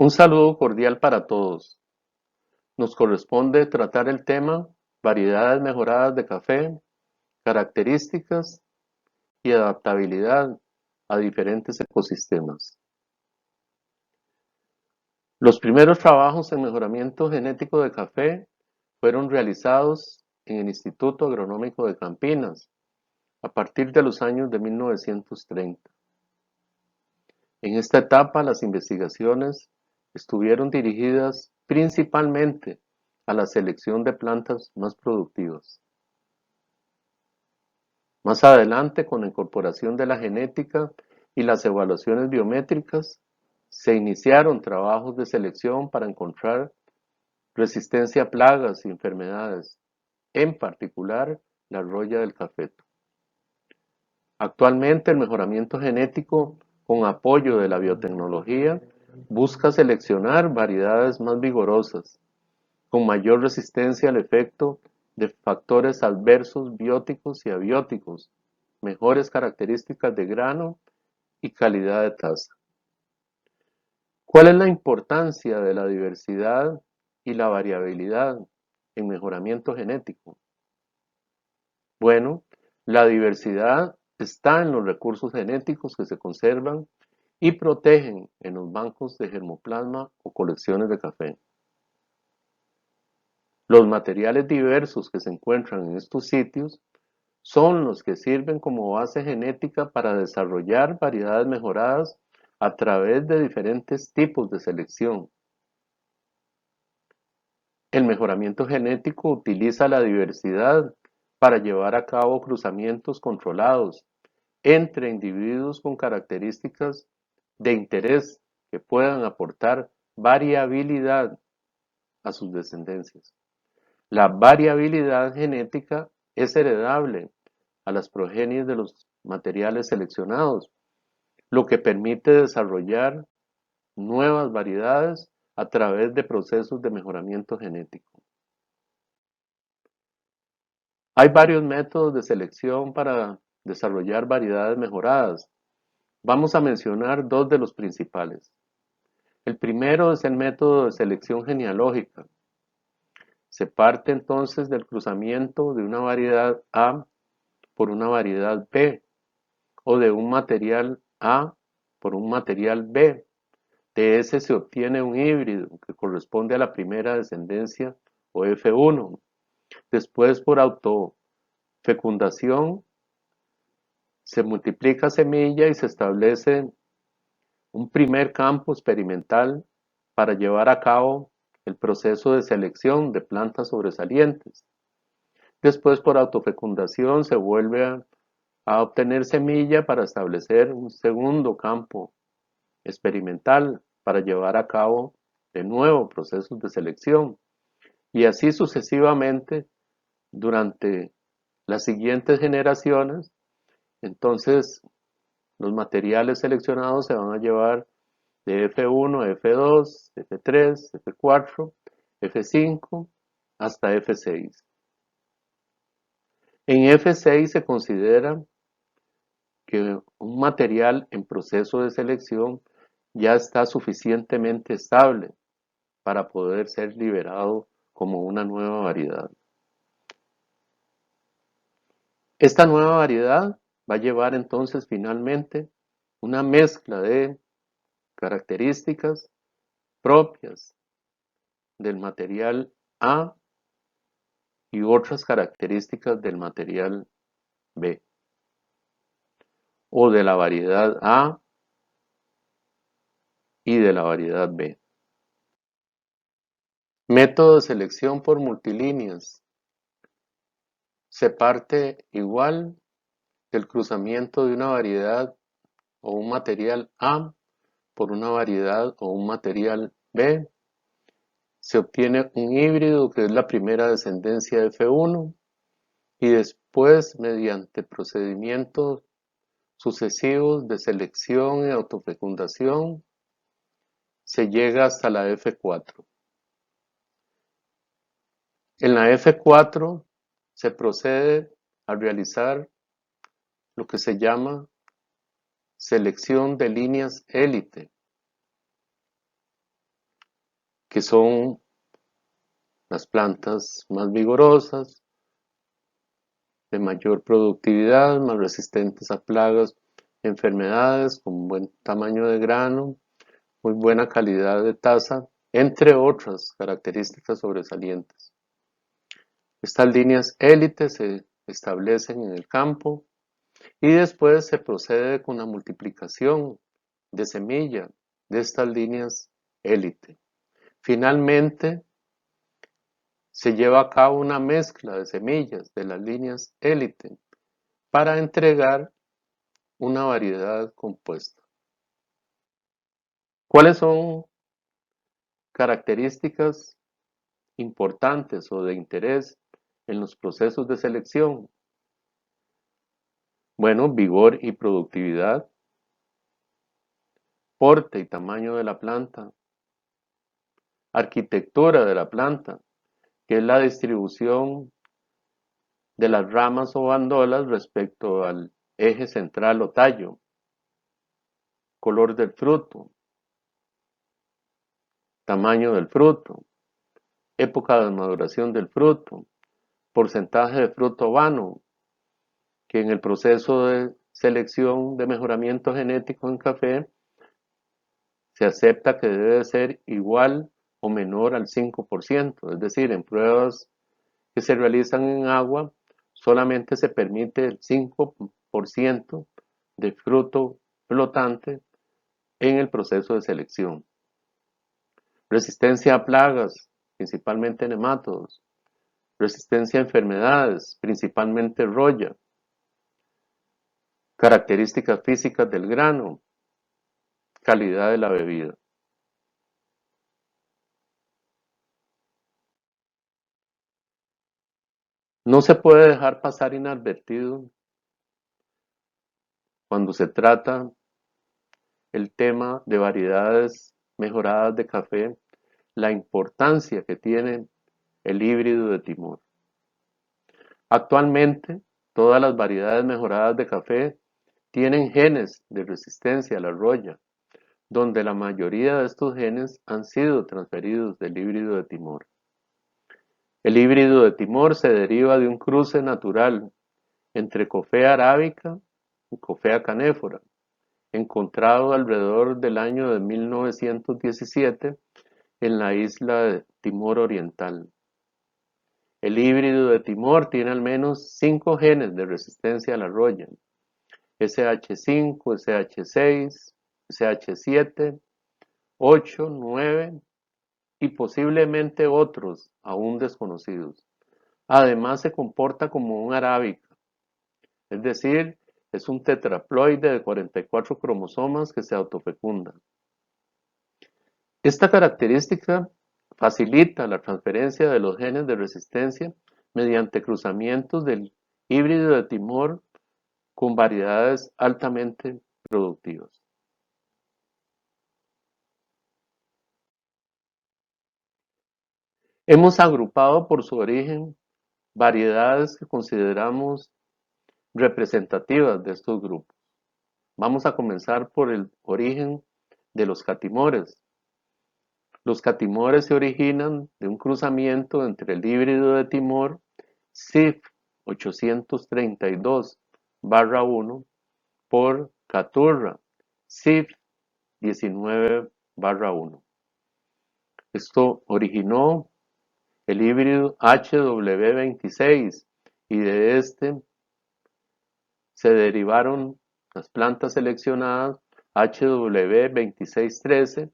Un saludo cordial para todos. Nos corresponde tratar el tema variedades mejoradas de café, características y adaptabilidad a diferentes ecosistemas. Los primeros trabajos en mejoramiento genético de café fueron realizados en el Instituto Agronómico de Campinas a partir de los años de 1930. En esta etapa, las investigaciones estuvieron dirigidas principalmente a la selección de plantas más productivas. Más adelante, con la incorporación de la genética y las evaluaciones biométricas, se iniciaron trabajos de selección para encontrar resistencia a plagas y enfermedades, en particular la roya del cafeto. Actualmente, el mejoramiento genético, con apoyo de la biotecnología, busca seleccionar variedades más vigorosas, con mayor resistencia al efecto de factores adversos bióticos y abióticos, mejores características de grano y calidad de taza. ¿Cuál es la importancia de la diversidad y la variabilidad en mejoramiento genético? Bueno, la diversidad está en los recursos genéticos que se conservan y protegen en los bancos de germoplasma o colecciones de café. Los materiales diversos que se encuentran en estos sitios son los que sirven como base genética para desarrollar variedades mejoradas a través de diferentes tipos de selección. El mejoramiento genético utiliza la diversidad para llevar a cabo cruzamientos controlados entre individuos con características de interés que puedan aportar variabilidad a sus descendencias. La variabilidad genética es heredable a las progenies de los materiales seleccionados, lo que permite desarrollar nuevas variedades a través de procesos de mejoramiento genético. Hay varios métodos de selección para desarrollar variedades mejoradas. Vamos a mencionar dos de los principales. El primero es el método de selección genealógica. Se parte entonces del cruzamiento de una variedad A por una variedad B o de un material A por un material B. De ese se obtiene un híbrido que corresponde a la primera descendencia o F1. Después, por autofecundación, se multiplica semilla y se establece un primer campo experimental para llevar a cabo el proceso de selección de plantas sobresalientes. Después, por autofecundación, se vuelve a obtener semilla para establecer un segundo campo experimental para llevar a cabo de nuevo procesos de selección. Y así sucesivamente durante las siguientes generaciones. Entonces, los materiales seleccionados se van a llevar de F1, F2, F3, F4, F5 hasta F6. En F6 se considera que un material en proceso de selección ya está suficientemente estable para poder ser liberado como una nueva variedad. Esta nueva variedad va a llevar entonces finalmente una mezcla de características propias del material A y otras características del material B, o de la variedad A y de la variedad B. Método de selección por multilíneas. Se parte igual del cruzamiento de una variedad o un material A por una variedad o un material B. Se obtiene un híbrido que es la primera descendencia de F1 y después, mediante procedimientos sucesivos de selección y autofecundación, se llega hasta la F4. En la F4 se procede a realizar lo que se llama selección de líneas élite. que son las plantas más vigorosas, de mayor productividad, más resistentes a plagas, enfermedades, con buen tamaño de grano, muy buena calidad de taza, entre otras características sobresalientes. Estas líneas élite se establecen en el campo y después se procede con la multiplicación de semilla de estas líneas élite. Finalmente, se lleva a cabo una mezcla de semillas de las líneas élite para entregar una variedad compuesta. ¿Cuáles son características importantes o de interés en los procesos de selección? Bueno, vigor y productividad, porte y tamaño de la planta, arquitectura de la planta, que es la distribución de las ramas o bandolas respecto al eje central o tallo, color del fruto, tamaño del fruto, época de maduración del fruto, porcentaje de fruto vano, que en el proceso de selección de mejoramiento genético en café se acepta que debe ser igual o menor al 5%, es decir, en pruebas que se realizan en agua solamente se permite el 5% de fruto flotante en el proceso de selección. Resistencia a plagas, principalmente nematodos. Resistencia a enfermedades, principalmente roya. Características físicas del grano. Calidad de la bebida. No se puede dejar pasar inadvertido cuando se trata el tema de variedades mejoradas de café, la importancia que tiene el híbrido de Timor. Actualmente, todas las variedades mejoradas de café tienen genes de resistencia a la roya, donde la mayoría de estos genes han sido transferidos del híbrido de Timor. El híbrido de Timor se deriva de un cruce natural entre Coffea arábica y Coffea canéfora, encontrado alrededor del año de 1917 en la isla de Timor Oriental. El híbrido de Timor tiene al menos 5 genes de resistencia a la roya: SH5, SH6, SH7, 8, 9 y posiblemente otros aún desconocidos. Además se comporta como un arábica, es decir, es un tetraploide de 44 cromosomas que se autofecunda. Esta característica facilita la transferencia de los genes de resistencia mediante cruzamientos del híbrido de Timor con variedades altamente productivas. Hemos agrupado por su origen variedades que consideramos representativas de estos grupos. Vamos a comenzar por el origen de los catimores. Los catimores se originan de un cruzamiento entre el híbrido de Timor CIF 832-1 por Caturra CIF 19-1. Esto originó el híbrido HW26 y de este se derivaron las plantas seleccionadas HW2613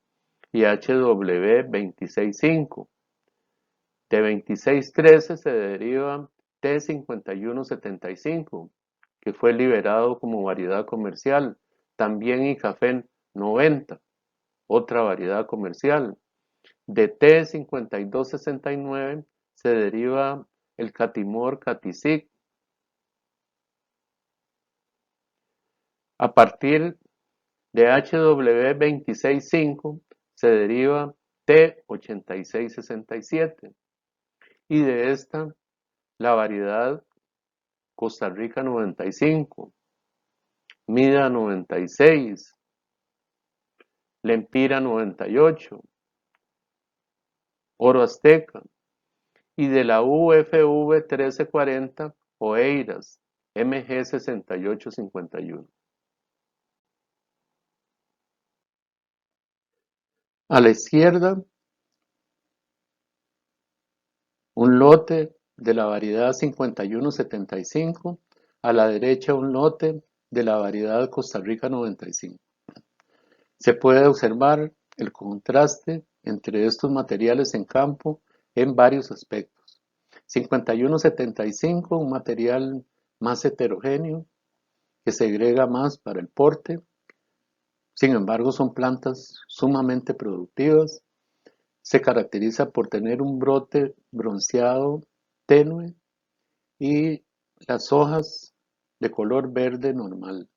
y HW265. De 2613 se deriva T5175, que fue liberado como variedad comercial, también y café 90, otra variedad comercial. De T5269 se deriva el Catimor Catisic. A partir de HW265 se deriva T8667 y de esta la variedad Costa Rica 95, Mida 96, Lempira 98, oro azteca, y de la UFV 1340 Oeiras MG 6851. A la izquierda, un lote de la variedad 5175, a la derecha un lote de la variedad Costa Rica 95. Se puede observar el contraste entre estos materiales en campo en varios aspectos. 5175, un material más heterogéneo que segrega más para el porte. Sin embargo, son plantas sumamente productivas. Se caracteriza por tener un brote bronceado tenue y las hojas de color verde normal.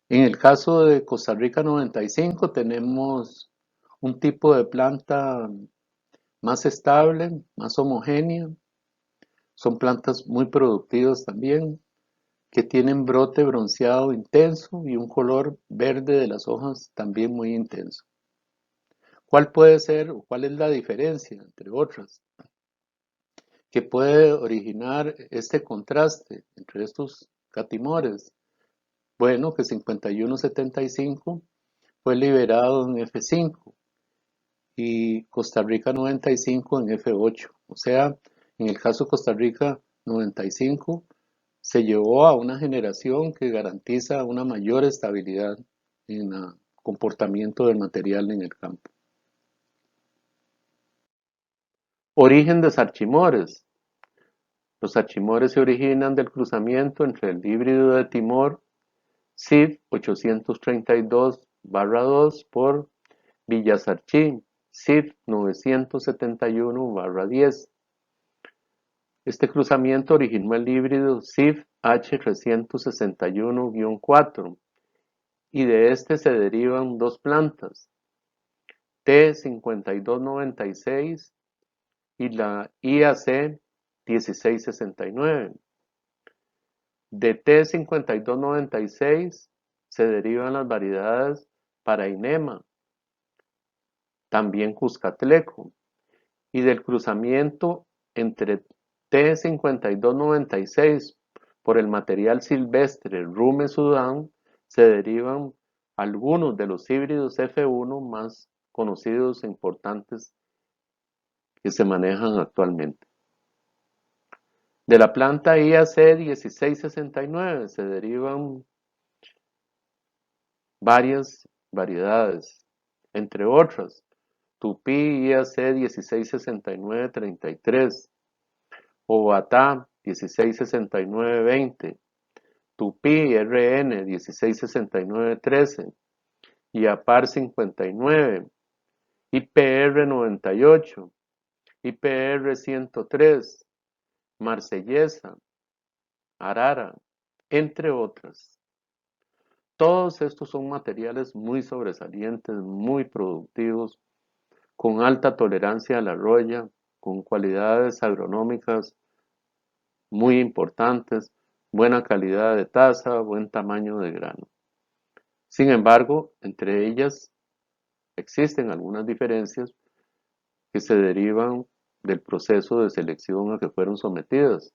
En el caso de Costa Rica 95 tenemos un tipo de planta más estable, más homogénea. Son plantas muy productivas también, que tienen brote bronceado intenso y un color verde de las hojas también muy intenso. ¿Cuál puede ser o cuál es la diferencia entre otras que puede originar este contraste entre estos catimores? Bueno, que 5175 fue liberado en F5 y Costa Rica 95 en F8. O sea, en el caso de Costa Rica 95 se llevó a una generación que garantiza una mayor estabilidad en el comportamiento del material en el campo. Origen de sarchimores. Los sarchimores se originan del cruzamiento entre el híbrido de Timor CIF 832-2 por Villasarchí CIF 971-10. Este cruzamiento originó el híbrido CIF H361-4 y de este se derivan dos plantas, T5296 y la IAC 1669. De T5296 se derivan las variedades Parainema, también Cuscatleco, y del cruzamiento entre T5296 por el material silvestre Rume Sudán se derivan algunos de los híbridos F1 más conocidos e importantes que se manejan actualmente. De la planta IAC 1669 se derivan varias variedades, entre otras, Tupí IAC 1669-33, Obatá 1669-20, Tupí RN 1669-13, IAPAR 59, IPR 98, IPR 103, Marsellesa, Arara, entre otras. Todos estos son materiales muy sobresalientes, muy productivos, con alta tolerancia a la roya, con cualidades agronómicas muy importantes, buena calidad de taza, buen tamaño de grano. Sin embargo, entre ellas existen algunas diferencias que se derivan del proceso de selección a que fueron sometidas.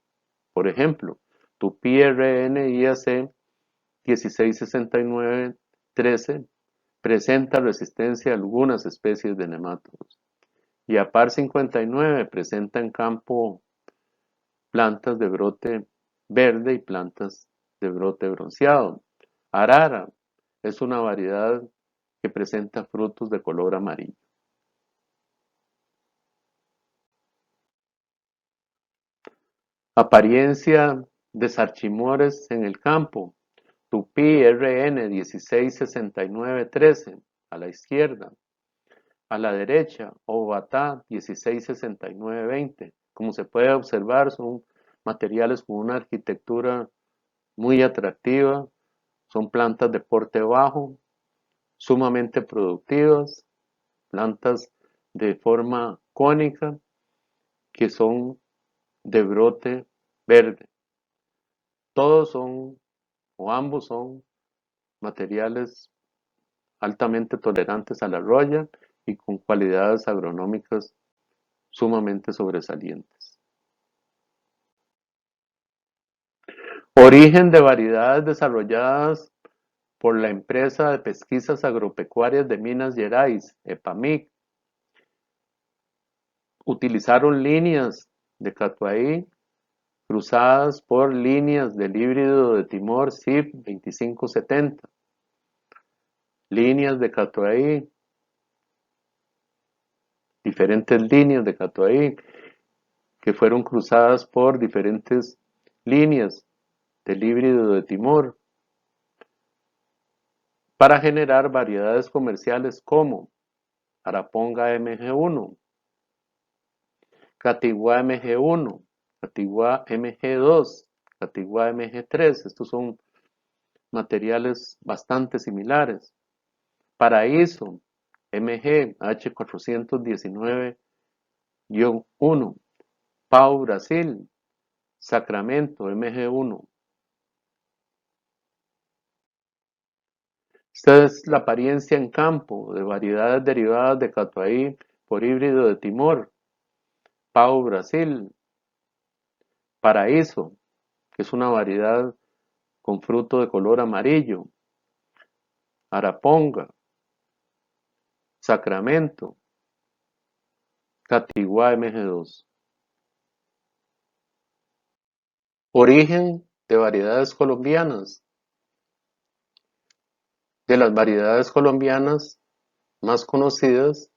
Por ejemplo, tu PRN-IAC 1669-13 presenta resistencia a algunas especies de nematodos y APAR 59 presenta en campo plantas de brote verde y plantas de brote bronceado. Arara es una variedad que presenta frutos de color amarillo. Apariencia de sarchimores en el campo. Tupí RN 1669-13 a la izquierda. A la derecha, Obatá 1669-20. Como se puede observar, son materiales con una arquitectura muy atractiva. Son plantas de porte bajo, sumamente productivas, plantas de forma cónica que son de brote verde. Todos son o ambos son materiales altamente tolerantes a la roya y con cualidades agronómicas sumamente sobresalientes. Origen de variedades desarrolladas por la Empresa de Pesquisas Agropecuarias de Minas Gerais, EPAMIG. Utilizaron líneas de Catuai cruzadas por líneas del híbrido de Timor CIP 2570. Líneas de Catuai, diferentes líneas de Catuai que fueron cruzadas por diferentes líneas del híbrido de Timor para generar variedades comerciales como Araponga MG1, Catigua MG1, Catigua MG2, Catigua MG3. Estos son materiales bastante similares. Paraíso MG H419-1, Pau Brasil, Sacramento MG1. Esta es la apariencia en campo de variedades derivadas de Catuai por híbrido de Timor. Pau Brasil, Paraíso, que es una variedad con fruto de color amarillo. Araponga, Sacramento, Catigua MG2. Origen de variedades colombianas. De las variedades colombianas más conocidas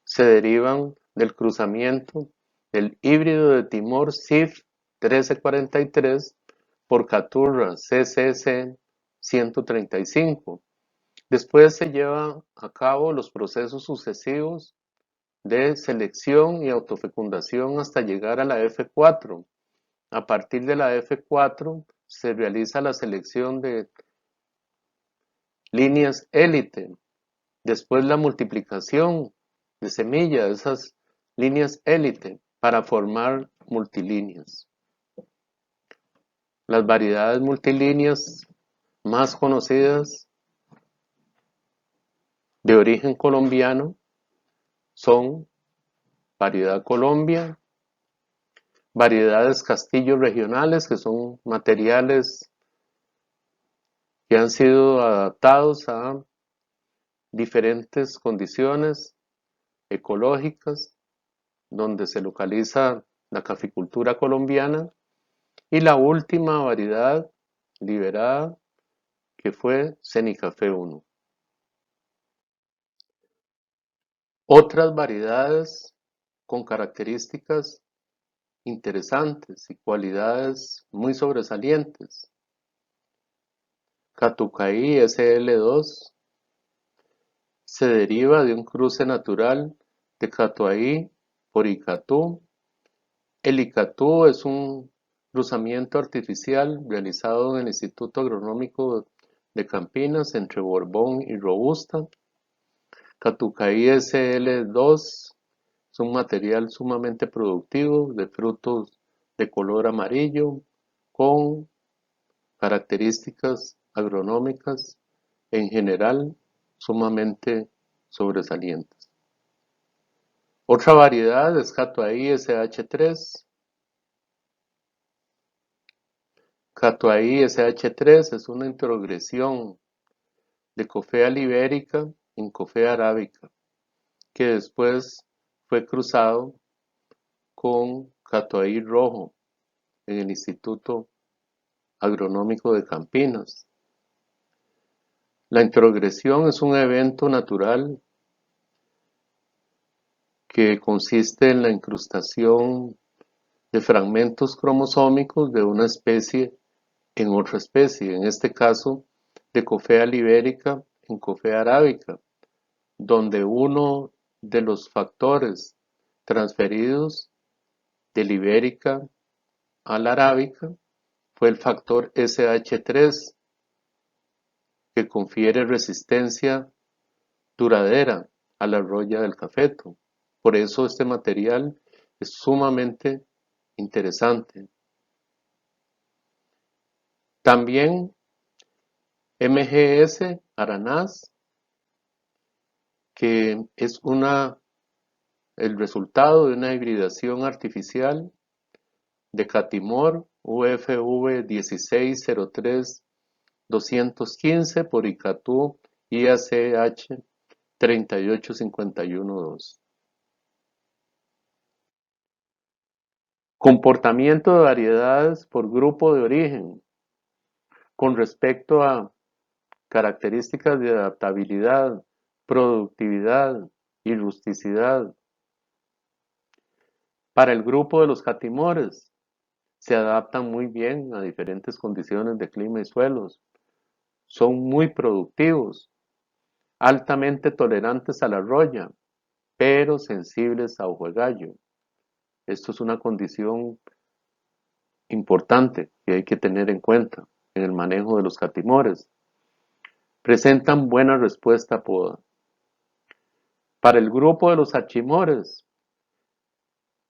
se derivan del cruzamiento del híbrido de Timor CIF 1343 por Caturra CCC 135. Después se llevan a cabo los procesos sucesivos de selección y autofecundación hasta llegar a la F4. A partir de la F4 se realiza la selección de líneas élite, después la multiplicación de semillas de esas líneas élite para formar multilíneas. Las variedades multilíneas más conocidas de origen colombiano son variedad Colombia, variedades castillos regionales, que son materiales que han sido adaptados a diferentes condiciones ecológicas donde se localiza la caficultura colombiana, y la última variedad liberada que fue Cenicafé 1. Otras variedades con características interesantes y cualidades muy sobresalientes. Catucaí SL2 se deriva de un cruce natural de Catuai por Icatú. El Icatú es un cruzamiento artificial realizado en el Instituto Agronómico de Campinas entre Borbón y Robusta. Catucaí SL2 es un material sumamente productivo de frutos de color amarillo con características agronómicas en general sumamente sobresalientes. Otra variedad es Catuai SH3. Catuai SH3 es una introgresión de Coffea liberica en Coffea arábica, que después fue cruzado con Catuai rojo en el Instituto Agronómico de Campinas. La introgresión es un evento natural que consiste en la incrustación de fragmentos cromosómicos de una especie en otra especie, en este caso de Coffea liberica en Coffea arábica, donde uno de los factores transferidos de libérica a la arábica fue el factor SH3, que confiere resistencia duradera a la roya del cafeto. Por eso este material es sumamente interesante. También MGS Aranaz que es el resultado de una hibridación artificial de Catimor UFV 1603-215 por Icatú IACH 38512. Comportamiento de variedades por grupo de origen con respecto a características de adaptabilidad, productividad y rusticidad. Para el grupo de los catimores, se adaptan muy bien a diferentes condiciones de clima y suelos. Son muy productivos, altamente tolerantes a la roya, pero sensibles a ojo de gallo. Esto es una condición importante que hay que tener en cuenta en el manejo de los catimores. Presentan buena respuesta a poda. Para el grupo de los achimores,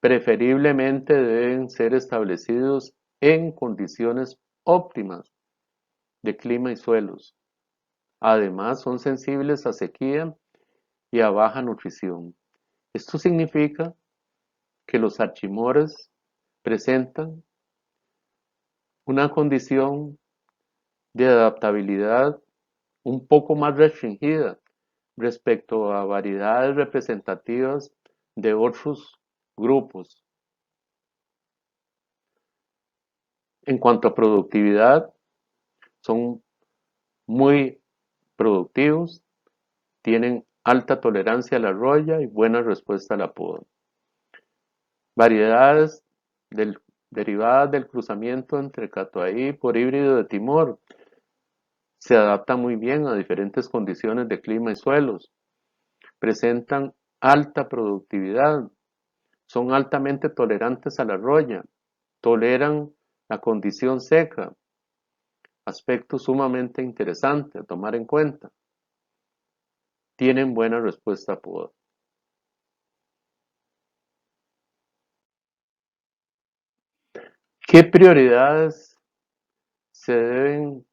preferiblemente deben ser establecidos en condiciones óptimas de clima y suelos. Además, son sensibles a sequía y a baja nutrición. Esto significa que los achimores presentan una condición de adaptabilidad un poco más restringida respecto a variedades representativas de otros grupos. En cuanto a productividad, son muy productivos, tienen alta tolerancia a la roya y buena respuesta a la poda. Variedades derivadas del cruzamiento entre catuahí por híbrido de Timor se adaptan muy bien a diferentes condiciones de clima y suelos. Presentan alta productividad, son altamente tolerantes a la roya, toleran la condición seca, aspecto sumamente interesante a tomar en cuenta. Tienen buena respuesta a poda. ¿Qué prioridades se deben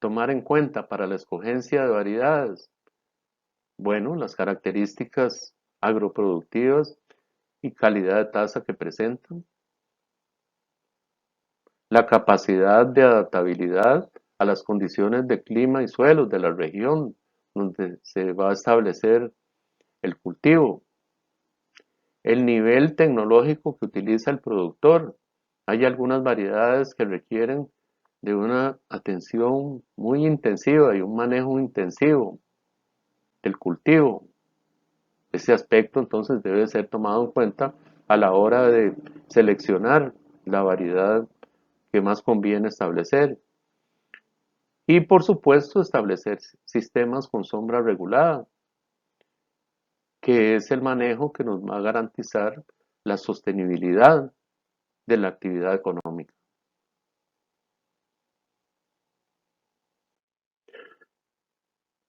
tomar en cuenta para la escogencia de variedades? Bueno, las características agroproductivas y calidad de tasa que presentan, la capacidad de adaptabilidad a las condiciones de clima y suelos de la región donde se va a establecer el cultivo, el nivel tecnológico que utiliza el productor. Hay algunas variedades que requieren de una atención muy intensiva y un manejo intensivo del cultivo. Ese aspecto entonces debe ser tomado en cuenta a la hora de seleccionar la variedad que más conviene establecer. Y por supuesto establecer sistemas con sombra regulada, que es el manejo que nos va a garantizar la sostenibilidad de la actividad económica.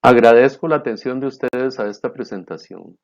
Agradezco la atención de ustedes a esta presentación.